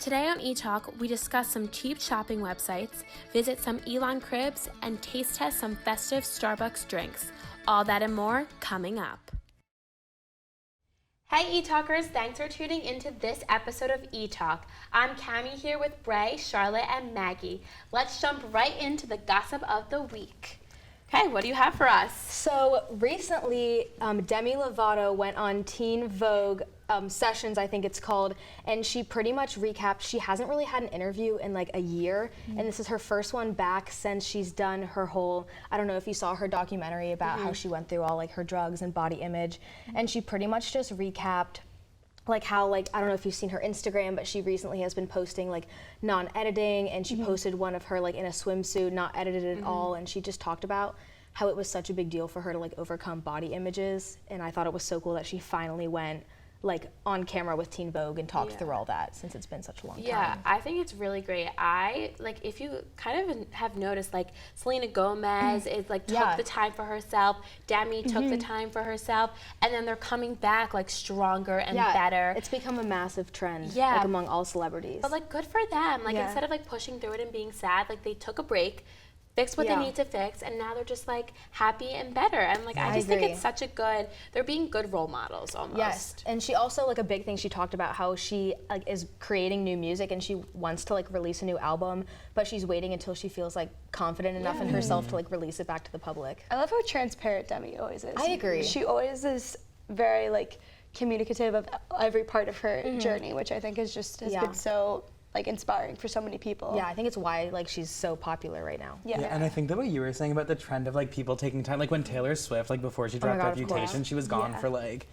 Today on ETalk, we discuss some cheap shopping websites, visit some Elon cribs, and taste test some festive Starbucks drinks. All that and more coming up. Hey ETalkers, thanks for tuning into this episode of ETalk. I'm Cammie here with Bray, Charlotte, and Maggie. Let's jump right into the gossip of the week. Okay, what do you have for us? So recently, Demi Lovato went on Teen Vogue Sessions, I think it's called, and she pretty much recapped. She hasn't really had an interview in like a year, and this is her first one back since she's done her whole, I don't know if you saw her documentary about how she went through all like her drugs and body image, and she pretty much just recapped like how, like, I don't know if you've seen her Instagram, but she recently has been posting like non-editing, and she posted one of her like in a swimsuit, not edited at all, and she just talked about how it was such a big deal for her to like overcome body images, and I thought it was so cool that she finally went like on camera with Teen Vogue and talked through all that, since it's been such a long time. Yeah, I think it's really great. Like, if you kind of have noticed, like Selena Gomez is like took the time for herself, Demi took the time for herself, and then they're coming back like stronger and better. It's become a massive trend like among all celebrities. But like, good for them. Like, instead of like pushing through it and being sad, like they took a break, fixed what they need to fix, and now they're just like happy and better. And like, I just think it's such a good, they're being good role models almost. Yes, and she also, like a big thing, she talked about how she like is creating new music and she wants to like release a new album, but she's waiting until she feels like confident enough in herself to like release it back to the public. I love how transparent Demi always is. I agree. She always is very like communicative of every part of her journey, which I think is just has been so like inspiring for so many people. Yeah, I think it's why like she's so popular right now. Yeah, and I think that what you were saying about the trend of like people taking time, like when Taylor Swift, like before she dropped Reputation, she was gone for like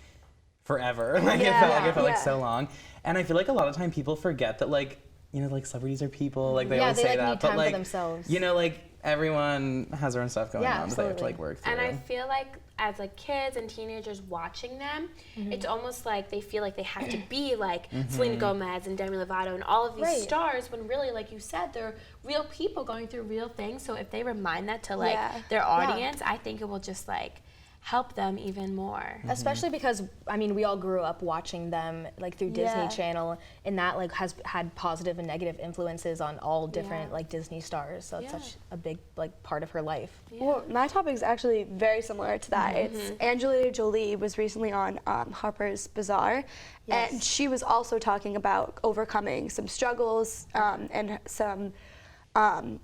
forever. Like it felt like so long. And I feel like a lot of time people forget that like, you know, like celebrities are people, like they always say that, but like for themselves. You know, like everyone has their own stuff going on that they have to like work through. And I feel like as like kids and teenagers watching them, it's almost like they feel like they have to be like Selena Gomez and Demi Lovato and all of these stars, when really, like you said, they're real people going through real things. So if they remind that to like their audience, I think it will just like help them even more. Especially because, I mean, we all grew up watching them like through Disney Channel, and that like has had positive and negative influences on all different like Disney stars. So it's such a big like part of her life. Well, my topic is actually very similar to that. It's Angelina Jolie was recently on Harper's Bazaar, and she was also talking about overcoming some struggles and some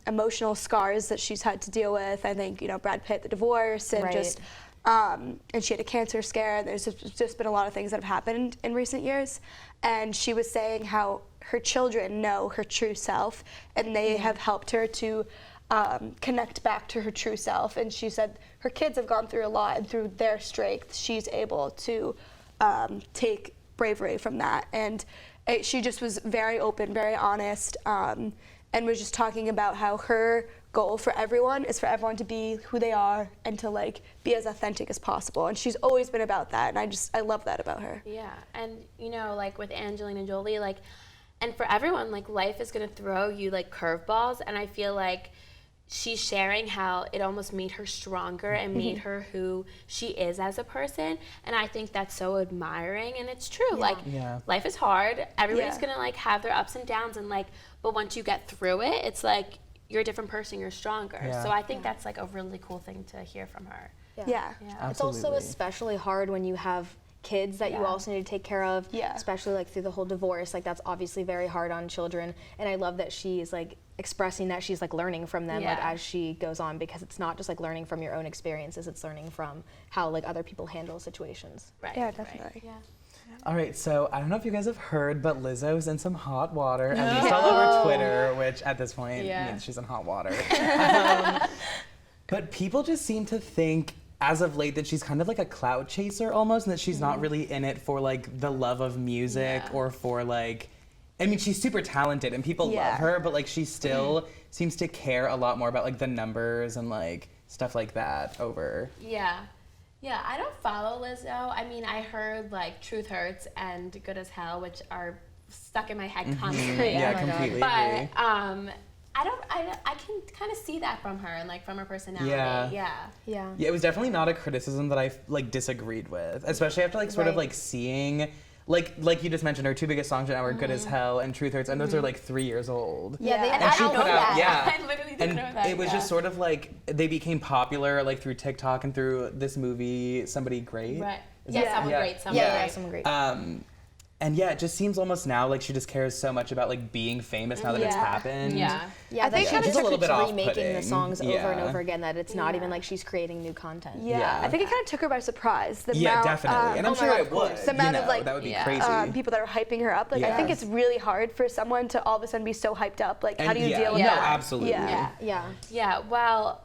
emotional scars that she's had to deal with. I think, you know, Brad Pitt, the divorce, and just and she had a cancer scare. There's just been a lot of things that have happened in recent years. And she was saying how her children know her true self, and they have helped her to connect back to her true self. And she said her kids have gone through a lot, and through their strength, she's able to take bravery from that. And she just was very open, very honest, and was just talking about how her goal for everyone is for everyone to be who they are and to like be as authentic as possible. And she's always been about that, and I love that about her. Yeah, and you know, like with Angelina Jolie, like, and for everyone, like life is gonna throw you like curveballs, and I feel like she's sharing how it almost made her stronger and made her who she is as a person, and I think that's so admiring. And it's true, like life is hard, everybody's gonna like have their ups and downs, and like, but once you get through it, it's like you're a different person, you're stronger. So I think that's like a really cool thing to hear from her. It's also especially hard when you have kids that you also need to take care of, especially like through the whole divorce. Like that's obviously very hard on children, and I love that she's like expressing that she's like learning from them like as she goes on, because it's not just like learning from your own experiences, it's learning from how like other people handle situations. Yeah, definitely. All right, so I don't know if you guys have heard, but Lizzo's in some hot water, at least all over Twitter, which at this point means she's in hot water. But people just seem to think, as of late, that she's kind of like a clout chaser almost, and that she's not really in it for like the love of music or for like, I mean, she's super talented and people love her, but like she still seems to care a lot more about like the numbers and like stuff like that over. Yeah, I don't follow Lizzo. I mean, I heard like Truth Hurts and Good as Hell, which are stuck in my head constantly. Yeah, completely. But I can kind of see that from her and like from her personality. Yeah, it was definitely not a criticism that I like disagreed with, especially after like sort of like seeing like you just mentioned, her 2 biggest songs right now are Good as Hell and Truth Hurts, and those are like 3 years old. Yeah, they, And she put out, yeah. I literally didn't know that. It was just sort of like, they became popular like through TikTok and through this movie, Somebody Great. Right. Is Yeah, it- Someone Great. Someone Yeah, Great. someone great. And yeah, it just seems almost now like she just cares so much about like being famous now that it's happened. Yeah. Yeah, I think that kind she of just a little bit keeps remaking off-putting. the songs over and Yeah. over again, that it's not even like she's creating new content. Yeah, I think it kind of took her by surprise. The Yeah, amount, definitely. And I'm oh my sure God, it would. The amount you of know, like that would be yeah. crazy. people that are hyping her up. Like I think Yes. it's really hard for someone to all of a sudden be so hyped up. Like how And do you yeah, deal with no, that? absolutely. Yeah. Yeah. Yeah, well,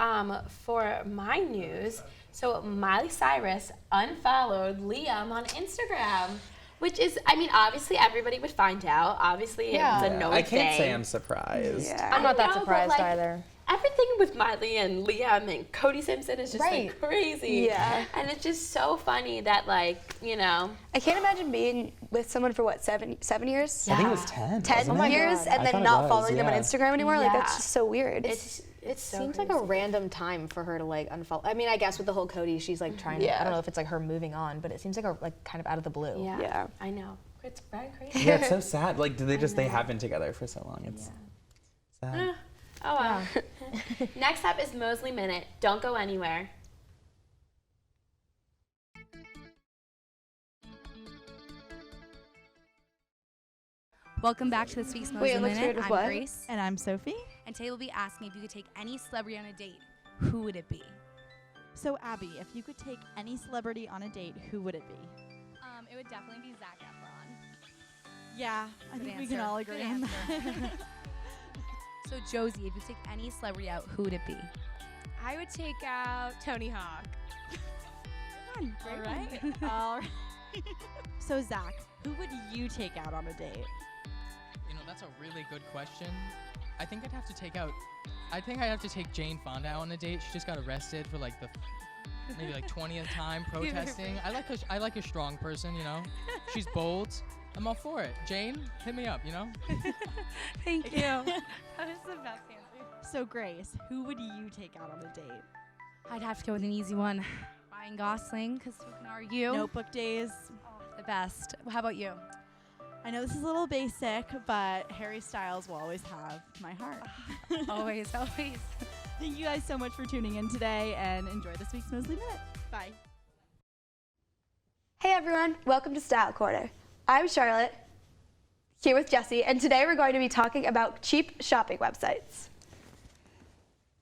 for my news, so Miley Cyrus unfollowed Liam on Instagram, which is, I mean, obviously everybody would find out. Obviously, Yeah. it's a known I can't thing. say I'm surprised. Yeah. I'm not that know, but, surprised like, either. Everything with Miley and Liam and Cody Simpson is just Right. like crazy. Yeah. And it's just so funny that, like, you know. I can't imagine being with someone for what, 7 years? I think it was 10. 10 wasn't it? years I and then thought it not was, following them on yeah. Instagram anymore. Like that's Yeah. just so weird. It's so Seems crazy. like a random time for her to like unfollow. I mean, I guess with the whole Cody, she's like trying to. Yeah. I don't know if it's like her moving on, but it seems like kind of out of the blue. Yeah, Yeah. I know. It's very crazy. Yeah, it's so sad. Like, they have been together for so long. It's sad. Oh, wow. Next up is Mosley Minute. Don't go anywhere. Welcome back to this week's Wait, Mosley it looks Minute. weird with I'm what? Grace, And I'm Sophie. and today we'll be asking if you could take any celebrity on a date, who would it be? So Abby, if you could take any celebrity on a date, who would it be? It would definitely be Zac Efron. Yeah, I Good think we can answer. all Good agree on that. So Josie, if you take any celebrity out, who would it be? I would take out Tony Hawk. All right. All right. So Zach, who would you take out on a date? You know, that's a really good question. I think I'd have to take Jane Fonda out on a date. She just got arrested for like the maybe like 20th time protesting. I like a strong person, you know. She's bold. I'm all for it. Jane, hit me up, you know. Thank you. That is the best answer. So Grace, who would you take out on a date? I'd have to go with an easy one. Ryan Gosling, because who can argue? Notebook days. The best. How about you? I know this is a little basic, but Harry Styles will always have my heart. Always, always. Thank you guys so much for tuning in today, and enjoy this week's Mosley Minute. Bye. Hey everyone, welcome to Style Corner. I'm Charlotte, here with Jessie, and today we're going to be talking about cheap shopping websites.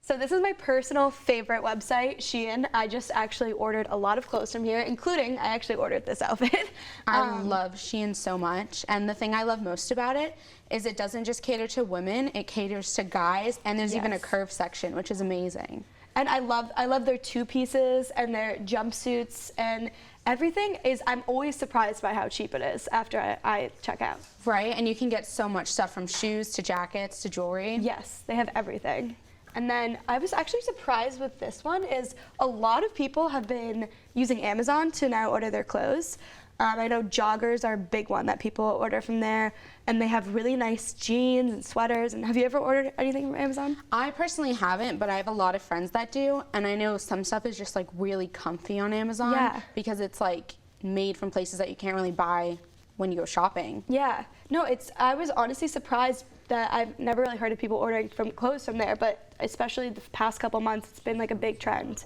So this is my personal favorite website, Shein. I just actually ordered a lot of clothes from here, including I actually ordered this outfit. I love Shein so much, and the thing I love most about it is it doesn't just cater to women, it caters to guys, and there's even a Yes. curve section, which is amazing. And I love their two pieces and their jumpsuits and everything is, I'm always surprised by how cheap it is after I check out. Right, and you can get so much stuff from shoes to jackets to jewelry. Yes, they have everything. And then I was actually surprised with this one is a lot of people have been using Amazon to now order their clothes. I know joggers are a big one that people order from there, and they have really nice jeans and sweaters. And have you ever ordered anything from Amazon? I personally haven't, but I have a lot of friends that do, and I know some stuff is just like really comfy on Amazon Yeah. because it's like made from places that you can't really buy when you go shopping. Yeah, no, I was honestly surprised that I've never really heard of people ordering clothes from there, but especially the past couple months, it's been like a big trend.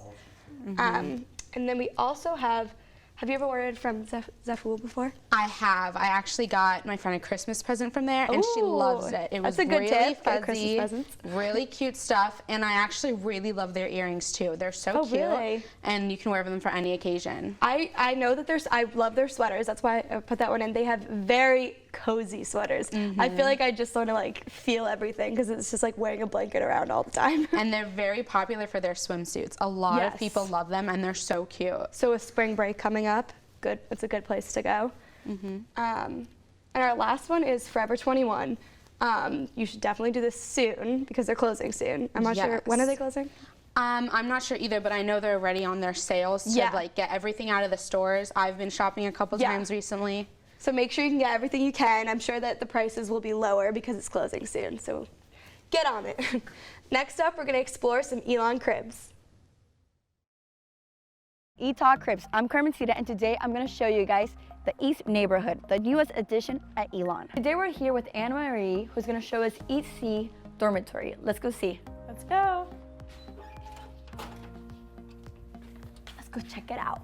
And then we also have you ever ordered from Zaful before? I have. I actually got my friend a Christmas present from there, and she Ooh, loves it. It was that's a good really tip, get Christmas fuzzy, presents. really cute stuff, and I actually really love their earrings too. They're so Oh, cute, really? and you can wear them for any occasion. I know that I love their sweaters. That's why I put that one in. They have very cozy sweaters. I feel like I just want to like feel everything because it's just like wearing a blanket around all the time. And they're very popular for their swimsuits. A lot of Yes. people love them, and they're so cute. So with spring break coming up, it's a good place to go. And our last one is Forever 21. You should definitely do this soon because they're closing soon. I'm not sure, when are they closing? I'm not sure either, but I know they're already on their sales to Yeah. like get everything out of the stores. I've been shopping a couple Yeah. times recently. So make sure you can get everything you can. I'm sure that the prices will be lower because it's closing soon. So get on it. Next up, we're going to explore some Elon cribs. ETalk Cribs. I'm Carmencita, and today I'm going to show you guys the East neighborhood, the newest addition at Elon. Today we're here with Anna Marie, who's gonna show us East C dormitory. Let's go see. Let's go. Let's go check it out.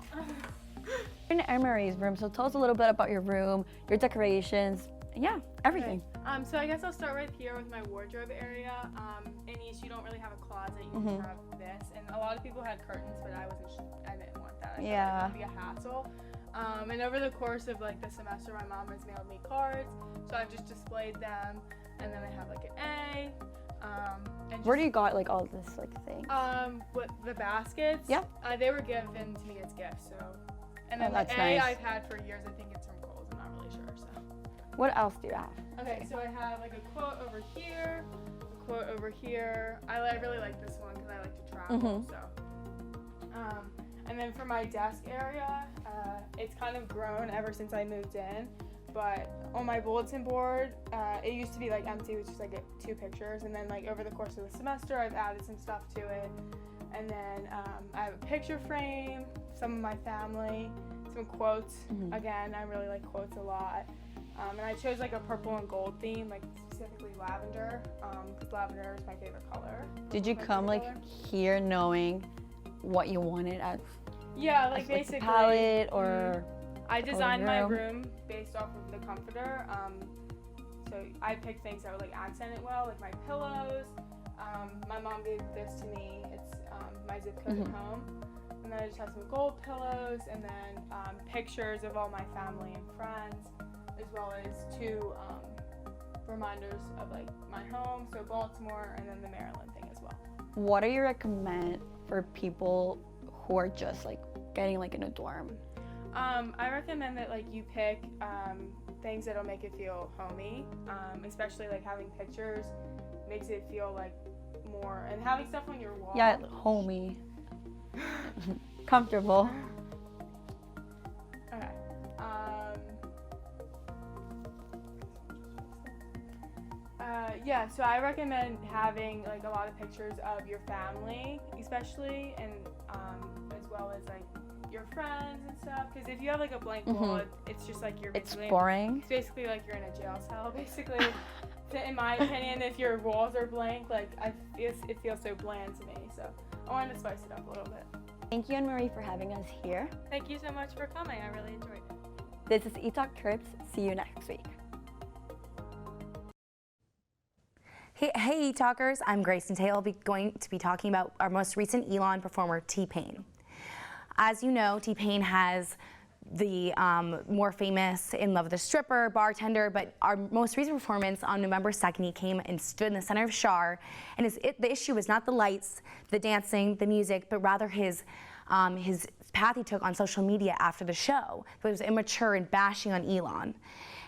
We're in Anna Marie's room, so tell us a little bit about your room, your decorations, and yeah, everything. Okay. So I guess I'll start right here with my wardrobe area. In East, you don't really have a closet, you just have this. And a lot of people had curtains, but I didn't want that. I thought it would be a hassle. And over the course of like the semester, my mom has mailed me cards, so I've just displayed them. And then I have like an A. Where do you got like all this like thing? With the baskets? Yeah. They were given to me as gifts, so. And then that's the nice. A I've had for years. I think it's from Kohl's. I'm not really sure. So. What else do you have? Okay, so I have like a quote over here, a quote over here. I really like this one because I like to travel. So. And then for my desk area, it's kind of grown ever since I moved in. But on my bulletin board, it used to be like empty with just like 2 pictures. And then like over the course of the semester, I've added some stuff to it. And then I have a picture frame, some of my family, some quotes. Again, I really like quotes a lot. And I chose like a purple and gold theme, like specifically lavender, because lavender is my favorite color. Did you come like here knowing what you wanted as? Yeah, like basically. The palette or. I designed my room based off of the comforter. So I picked things that would like accent it well, like my pillows. My mom gave this to me. It's my zip code at home. And then I just have some gold pillows and then pictures of all my family and friends, as well as 2 reminders of like my home, so Baltimore and then the Maryland thing as well. What do you recommend for people who are just like getting like in a dorm? I recommend that like you pick things that'll make it feel homey, especially like having pictures makes it feel like more, and having stuff on your wall. Yeah, homey. Comfortable. Okay. Yeah, so I recommend having like a lot of pictures of your family, especially, and as well as like your friends and stuff. Because if you have like a blank wall, it's just like It's boring. It's basically like you're in a jail cell, basically. In my opinion, if your walls are blank, like it feels so bland to me. So I wanted to spice it up a little bit. Thank you, Anne Marie, for having us here. Thank you so much for coming. I really enjoyed it. This is ETalk Trips. See you next week. Hey ETalkers, I'm Grace, and today I'll be going to be talking about our most recent Elon performer, TPain. As you know, TPain has the more famous In Love with a Stripper, Bartender, but our most recent performance on November 2nd, he came and stood in the center of Shar, and the issue was not the lights, the dancing, the music, but rather his path he took on social media after the show. It was immature and bashing on Elon.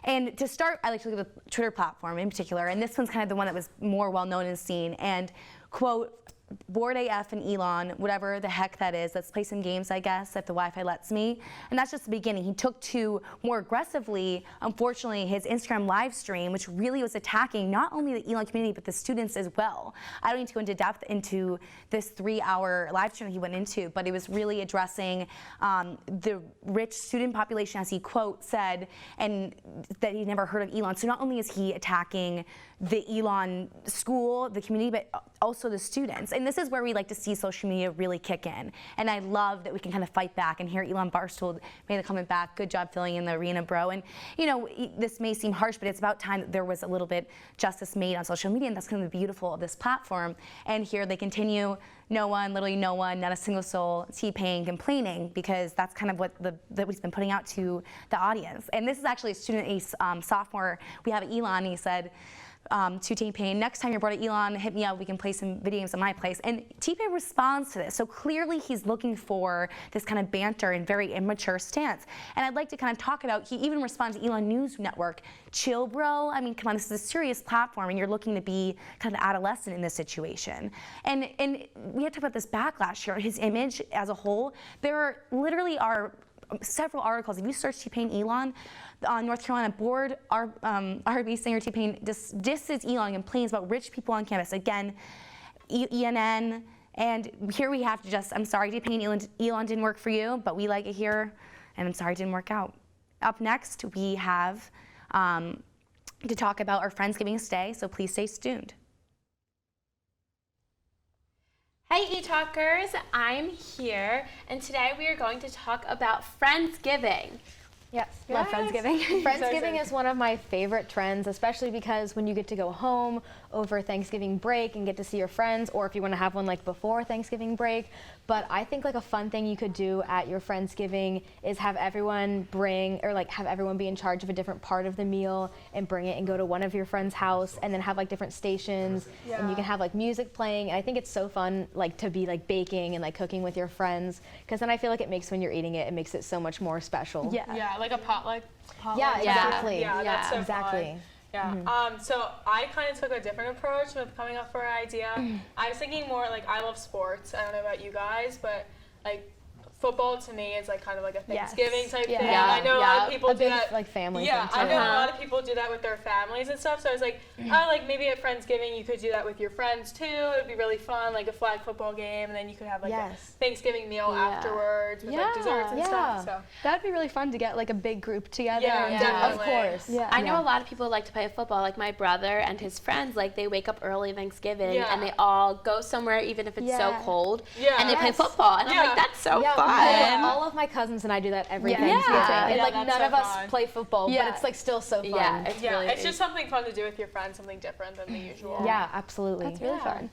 And to start, I like to look at the Twitter platform in particular, and this one's kind of the one that was more well-known and seen, and quote, bored AF and Elon, whatever the heck that is, let's play some games, I guess, if the Wi-Fi lets me. And that's just the beginning. He took to more aggressively, unfortunately, his Instagram live stream, which really was attacking not only the Elon community, but the students as well. I don't need to go into depth into this 3-hour live stream he went into, but it was really addressing the rich student population, as he quote said, and that he never heard of Elon. So not only is he attacking the Elon school, the community, but also the students. And this is where we like to see social media really kick in. And I love that we can kind of fight back, and here Elon Barstool made the comment back, good job filling in the arena, bro. And you know, this may seem harsh, but it's about time that there was a little bit justice made on social media, and that's kind of the beautiful of this platform. And here they continue, no one, literally no one, not a single soul, TPain complaining, because that's kind of what that he's been putting out to the audience. And this is actually a student, a sophomore, we have Elon, he said, to TPain, next time you're bored of Elon, hit me up, we can play some video games at my place. And TPain responds to this. So clearly he's looking for this kind of banter and very immature stance. And I'd like to kind of talk about, he even responded to Elon News Network, chill bro, I mean, come on, this is a serious platform and you're looking to be kind of adolescent in this situation. And we have to talk about this backlash here, his image as a whole. There literally are several articles. If you search TPain Elon, North Carolina board, R&B singer TPain disses Elon and complains about rich people on campus. Again, ENN, and here we have to just, I'm sorry TPain, Elon didn't work for you, but we like it here, and I'm sorry it didn't work out. up next, we have to talk about our Friendsgiving stay, so please stay tuned. Hey ETalkers, I'm here, and today we are going to talk about Friendsgiving. Yes, love Friendsgiving. Friendsgiving is one of my favorite trends, especially because when you get to go home over Thanksgiving break and get to see your friends, or if you want to have one like before Thanksgiving break. But I think like a fun thing you could do at your Friendsgiving is have everyone bring, or like have everyone be in charge of a different part of the meal and bring it and go to one of your friends' house and then have like different stations and you can have like music playing. And I think it's so fun like to be like baking and like cooking with your friends, because then I feel like it makes when you're eating it, it makes it so much more special. Yeah, like a potluck. Yeah, exactly. Yeah, that's so exactly. fun. Yeah. So I kind of took a different approach with coming up for an idea. I was thinking more like, I love sports. I don't know about you guys, but like football to me is like kind of like a Thanksgiving type thing. I know a lot of people do that. Like family. Yeah, I know a lot of people do that with their families and stuff. So I was like, oh, like maybe at Friendsgiving you could do that with your friends too. It would be really fun, like a flag football game, and then you could have like a Thanksgiving meal afterwards with like desserts and stuff. So that'd be really fun to get like a big group together. Yeah, definitely. Of course. Yeah. I know a lot of people like to play football. Like my brother and his friends, like they wake up early Thanksgiving and they all go somewhere, even if it's so cold, and they play football. And I'm like, that's so fun. All of my cousins and I do that every Thanksgiving. And like none of us play football, but it's like still so fun. Yeah, it's just something fun to do with your friends, something different than the usual. Yeah, absolutely. That's really fun.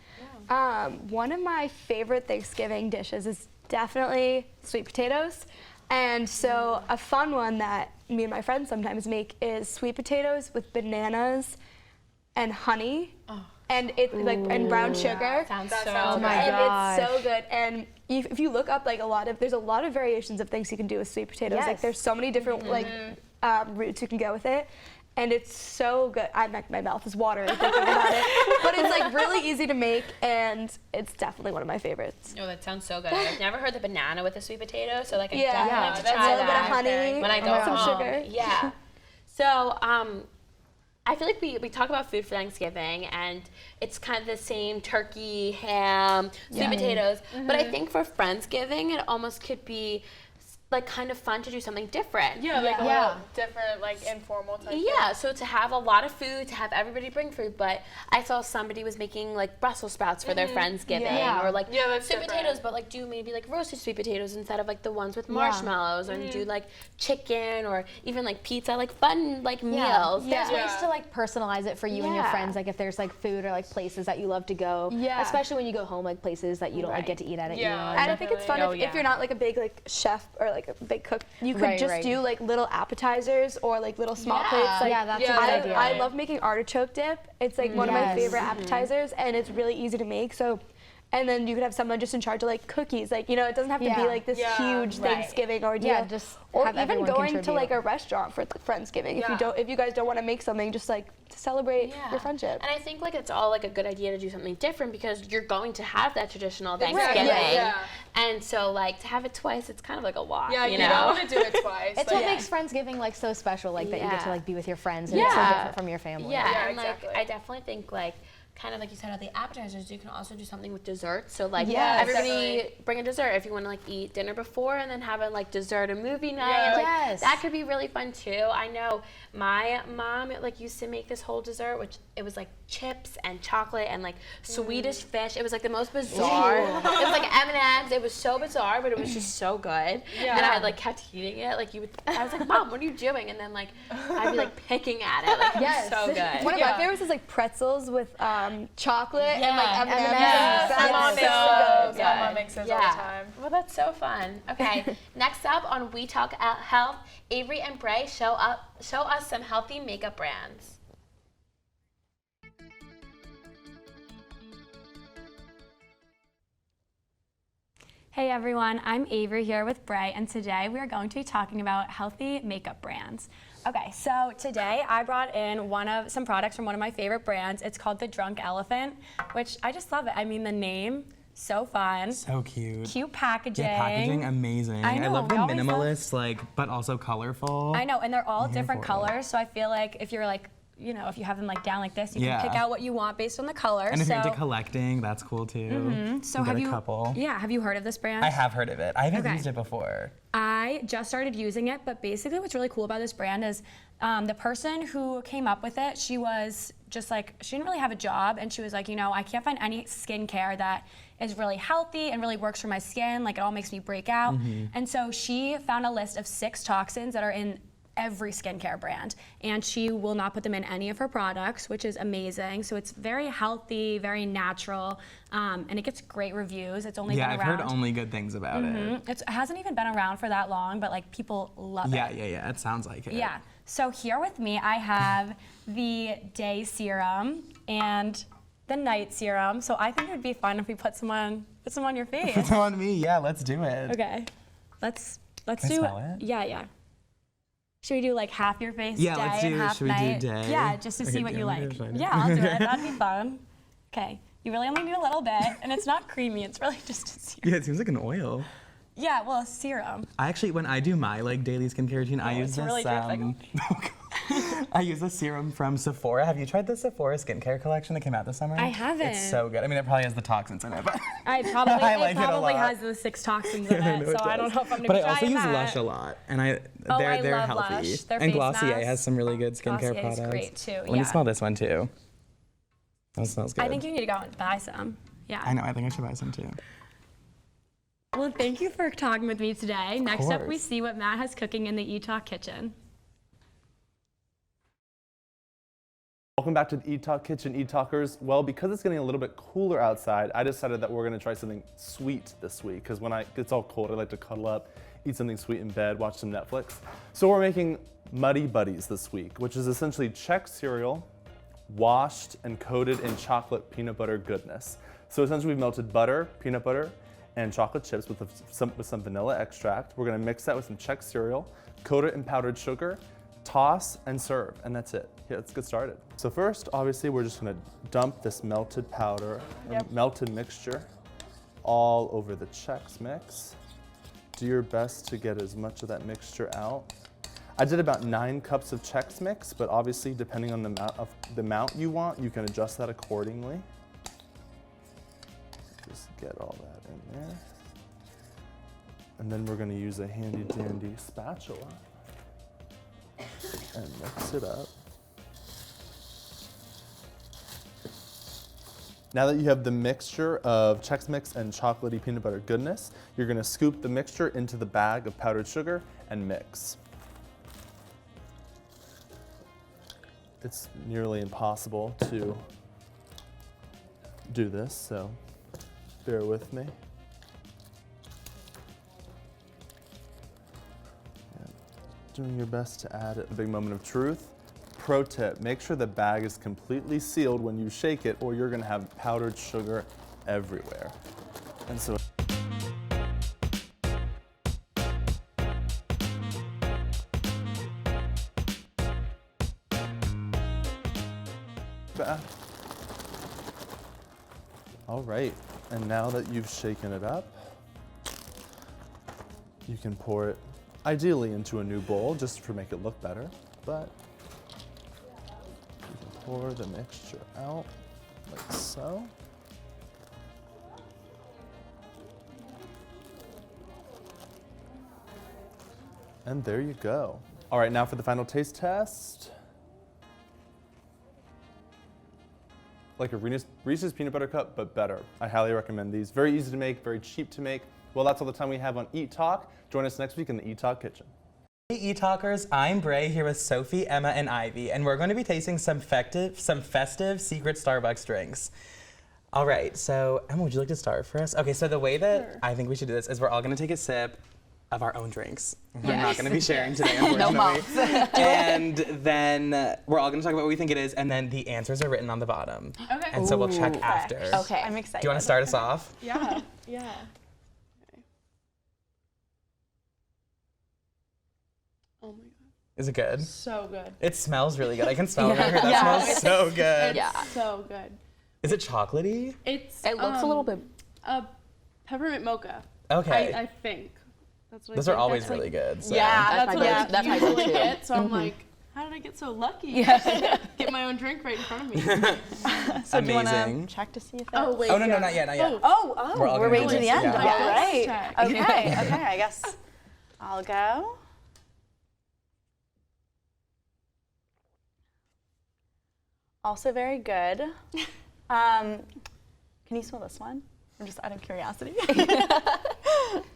One of my favorite Thanksgiving dishes is definitely sweet potatoes. And so a fun one that me and my friends sometimes make is sweet potatoes with bananas and honey. And it's like and brown sugar. Sounds so good. and it's so good. And if you look up like there's a lot of variations of things you can do with sweet potatoes. Like there's so many different like routes you can go with it. And it's so good. My mouth is watering thinking about it. But it's like really easy to make, and it's definitely one of my favorites. Oh, that sounds so good. I've never heard the banana with the sweet potato, so like I Yeah. definitely have to That's try a little bit of that honey, when I go some home. sugar. Yeah. So I feel like we talk about food for Thanksgiving, and it's kind of the same: turkey, ham, sweet potatoes. But I think for Friendsgiving, it almost could be like kind of fun to do something different. Yeah, like a little different, like informal type thing. So to have a lot of food, to have everybody bring food, but I saw somebody was making like Brussels sprouts for their Friendsgiving, or like sweet potatoes, but like do maybe like roasted sweet potatoes instead of like the ones with marshmallows, and do like chicken or even like pizza, like fun like meals. There's ways to like personalize it for you and your friends, like if there's like food or like places that you love to go, especially when you go home, like places that you don't like get to eat at Elon. And I think it's fun if you're not like a big like chef or like a big cook, you could just do like little appetizers or like little small plates. Like, that's a good idea. I love making artichoke dip. It's like one of my favorite appetizers, and it's really easy to make. So, and then you could have someone just in charge of like cookies. Like, you know, it doesn't have to be like this huge Thanksgiving ordeal. Or even going to like a restaurant for Friendsgiving. If you guys don't want to make something, just like to celebrate your friendship. And I think like it's all like a good idea to do something different, because you're going to have that traditional Thanksgiving. And so like to have it twice, it's kind of like a lot. Yeah, you don't want to do it twice. It's what makes Friendsgiving like so special, like that you get to like be with your friends and it's so different from your family. Yeah, and like I definitely think like kind of like you said, all the appetizers, you can also do something with dessert. So like everybody bring a dessert if you want to like eat dinner before and then have a like dessert and movie night. Like, that could be really fun too. I know my mom like used to make this whole dessert, which it was like chips and chocolate and like Swedish fish. It was like the most bizarre. It was like M&Ms. It was so bizarre, but it was just so good. And I like kept eating it. Like I was like, Mom, what are you doing? And then like I'd be like picking at it. Like it was so good. One of my favorites is like pretzels with chocolate and like M&Ms. My mom makes those all the time. Well, that's so fun. Okay, next up on We Talk Health, Avery and Bray show us some healthy makeup brands. Hey everyone, I'm Avery here with Bray, and today we are going to be talking about healthy makeup brands. Okay, so today I brought in some products from one of my favorite brands. It's called the Drunk Elephant, which I just love it. I mean, the name, so fun. So cute. Cute packaging. Yeah, packaging, amazing. I love the minimalist, like, but also colorful. I know, and they're all different colors, so I feel like if you're like, you know, if you have them like down like this, you Yeah. can pick out what you want based on the color. And if so, you're into collecting, that's cool too. So You have get you? a couple. Yeah, have you heard of this brand? I have heard of it. I haven't Okay. used it before. I just started using it, but basically what's really cool about this brand is the person who came up with it, she was just like, she didn't really have a job, and she was like, you know, I can't find any skincare that is really healthy and really works for my skin, like it all makes me break out. And so she found a list of 6 toxins that are in every skincare brand, and she will not put them in any of her products, which is amazing. So it's very healthy, very natural, and it gets great reviews. It's only been Yeah, I've around. heard only good things about it. It hasn't even been around for that long, but like people love it. Yeah, it sounds like it. Yeah. So here with me, I have the day serum and the night serum. So I think it would be fun if we put some on your face. Put some on me, yeah, let's do it. Okay. Let's Can I do smell it? Yeah. Should we do like half your face Yeah, day let's and do, half should we night? do day? Yeah, just to Okay, see what do you you want me like. to try it? Yeah, I'll do it. That'd be fun. Okay. You really only need a little bit, and it's not creamy. It's really just a serum. Yeah, it seems like an oil. Yeah, well, a serum. I actually, when I do my like daily skincare routine, I use it's this. really dripping. I use a serum from Sephora. Have you tried the Sephora skincare collection that came out this summer? I haven't. It's so good. I mean, it probably has the toxins in it, but I probably, I like it it a probably lot. has the 6 toxins in I it, know so it I don't does. know if I'm gonna But be I also trying use that. Lush a lot, and I they're love healthy. Lush. Their And face Glossier masks. has some really good skincare Glossier products. is great too. Let me smell this one too. That smells good. I think you need to go out and buy some. Yeah. I know. I think I should buy some too. Well, thank you for talking with me today. Next up, we course. see what Matt has cooking in the ETalk kitchen. Welcome back to the ETalk kitchen, ETalkers. Well, because it's getting a little bit cooler outside, I decided that we're gonna try something sweet this week, because when it's all cold, I like to cuddle up, eat something sweet in bed, watch some Netflix. So we're making Muddy Buddies this week, which is essentially Czech cereal washed and coated in chocolate peanut butter goodness. So essentially we've melted butter, peanut butter, and chocolate chips with some vanilla extract. We're gonna mix that with some Czech cereal, coat it in powdered sugar, toss and serve, and that's it. Yeah, let's get started. So first, obviously, we're just gonna dump this melted powder, melted mixture, all over the Chex Mix. Do your best to get as much of that mixture out. I did about 9 cups of Chex Mix, but obviously, depending on the amount you want, you can adjust that accordingly. Just get all that in there. And then we're gonna use a handy dandy spatula and mix it up. Now that you have the mixture of Chex Mix and chocolatey peanut butter goodness, you're gonna scoop the mixture into the bag of powdered sugar and mix. It's nearly impossible to do this, so bear with me. Doing your best to add it. A big moment of truth. Pro tip, make sure the bag is completely sealed when you shake it, or you're gonna have powdered sugar everywhere. And so all right, and now that you've shaken it up, you can pour it ideally into a new bowl just to make it look better, but you can pour the mixture out like so. And there you go. All right, now for the final taste test. Like a Reese's peanut butter cup, but better. I highly recommend these. Very easy to make, very cheap to make. Well, that's all the time we have on ETalk. Join us next week in the ETalk kitchen. Hey ETalkers, I'm Bray here with Sophie, Emma, and Ivy, and we're going to be tasting some festive secret Starbucks drinks. All right, so Emma, would you like to start for us? Okay, so the way that I think we should do this is we're all going to take a sip of our own drinks. We're not going to be sharing today, unfortunately. No mouths. And then we're all going to talk about what we think it is, and then the answers are written on the bottom. Okay. And so we'll check after. Okay. I'm excited. Do you want to start us off? Yeah. Yeah. Okay. Oh my god. Is it good? So good. It smells really good. I can smell it right here. That smells so good. It's so good. Is it chocolatey? It looks a little bit. Peppermint mocha. Okay. I think. That's what Those I are think. always That's really like, good. So. Yeah, that's my what go-to. I That's my usually go-to. get. So I'm like, How did I get so lucky? Yeah. Get my own drink right in front of me. So do you want Amazing. to check to see if Oh, wait. Oh, no, not yet, not yet. We're waiting to the end. Yeah. All right. Check. Okay, I guess I'll go. Also very good. Can you smell this one? I'm just out of curiosity.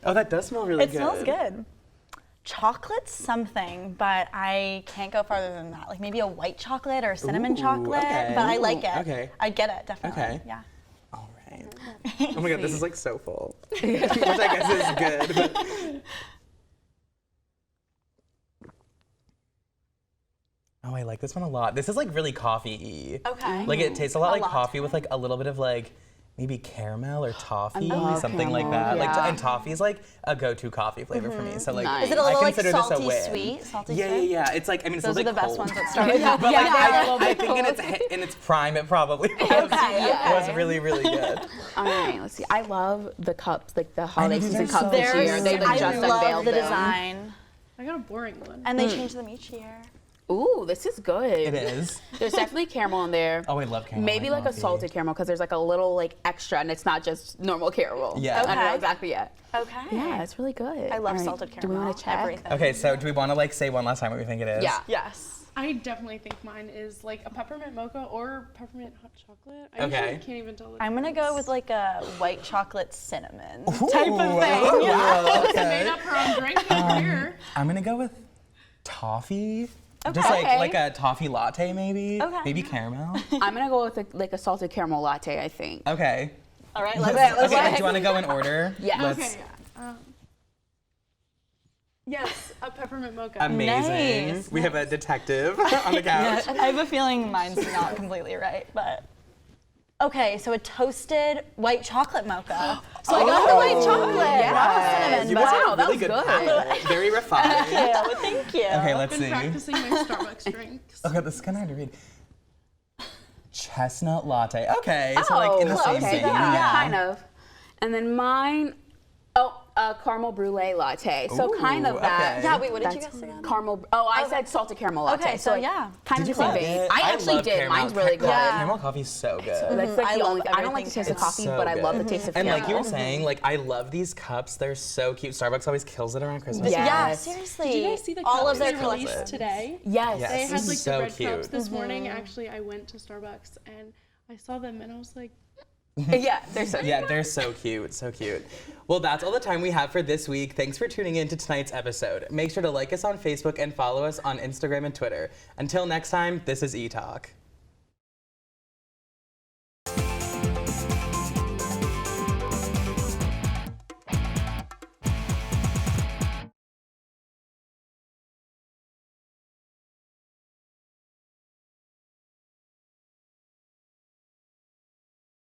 Oh, that does smell really It good. smells good. Chocolate something, but I can't go farther than that. Like maybe a white chocolate or cinnamon Ooh, chocolate, okay. but I like it. Okay. I get it, definitely. Okay. Yeah. All right. Oh my god, this is like so full. Which I guess is good. But... Oh, I like this one a lot. This is like really coffee-y. Okay. Like it tastes a lot like latte. coffee with like a little bit of like maybe caramel or toffee, love something like caramel, that. yeah. Like and toffee is like a go-to coffee flavor for me. So like Nice. Is it a little I like consider this a salty win. sweet? Salty Yeah, sweet? yeah. It's like I mean it's Those a are little the bit best cold. ones that start with But like yeah, I think in its prime it probably was, was really, really good. All right, let's see. I love the cups, like the holiday these season are cups so this year. cute. They like just I love unveiled the them. design. I got a boring one. And they change them each year. Ooh, this is good. It is. There's definitely caramel in there. Oh, I love caramel. Maybe like a coffee. salted caramel because there's like a little like extra and it's not just normal caramel. Yeah. I don't know Okay. exactly yet. Okay. Yeah, it's really good. I love All right, salted caramel. Do we want to check? Everything. Okay, so do we want to like say one last time what we think it is? Yeah. Yes. I definitely think mine is like a peppermint mocha or peppermint hot chocolate. I Okay. usually can't even tell the I'm gonna difference. go with like a white chocolate cinnamon Ooh, type of thing. oh, Yeah. She okay. made up her own drink over here. I'm gonna go with toffee. Okay. Just Okay. like a toffee latte maybe. Okay. Maybe caramel. I'm gonna go with like a salted caramel latte, I think. Okay. All right, let's Okay, do you want to go in order? Yeah. Let's- Okay, yeah. Yes, a peppermint mocha. Amazing. Nice, We have a detective on the couch. I have a feeling mine's not completely right, but. Okay, so a toasted white chocolate mocha. So I got the white chocolate. Yes. Cinnamon, You but- have a Wow, that really was good good. palate. Very refined. Thank you. Okay, I've let's been see. practicing my Starbucks drinks. Okay, this is kind of hard to read. Chestnut latte. Okay, so like in the same okay, vein. yeah, kind of. And then mine, caramel brulee latte. So Ooh, kind of that. okay. Yeah, wait, what did you That's guess again? Caramel. Oh, I said salted caramel latte. Okay, so like, yeah. kind of Did the you same like vein. it? I actually love did. caramel. Mine's really good. Caramel coffee's so good. That's like I the love only. I don't like the everything taste of caramel. coffee, So but I love the good. taste of And caramel. like you were saying, like I love these cups. They're so cute. Starbucks always kills it around Christmas. Yeah. Yeah, Yes. seriously. Did you guys see the all cups of their they collections. released today? Yes. Yes. They had This like is so the red cute. cups this morning. Actually, I went to Starbucks and I saw them and I was like, Yeah, they're so. Yeah, they're so cute, so cute. Well, that's all the time we have for this week. Thanks for tuning in to tonight's episode. Make sure to like us on Facebook and follow us on Instagram and Twitter. Until next time, this is ETalk.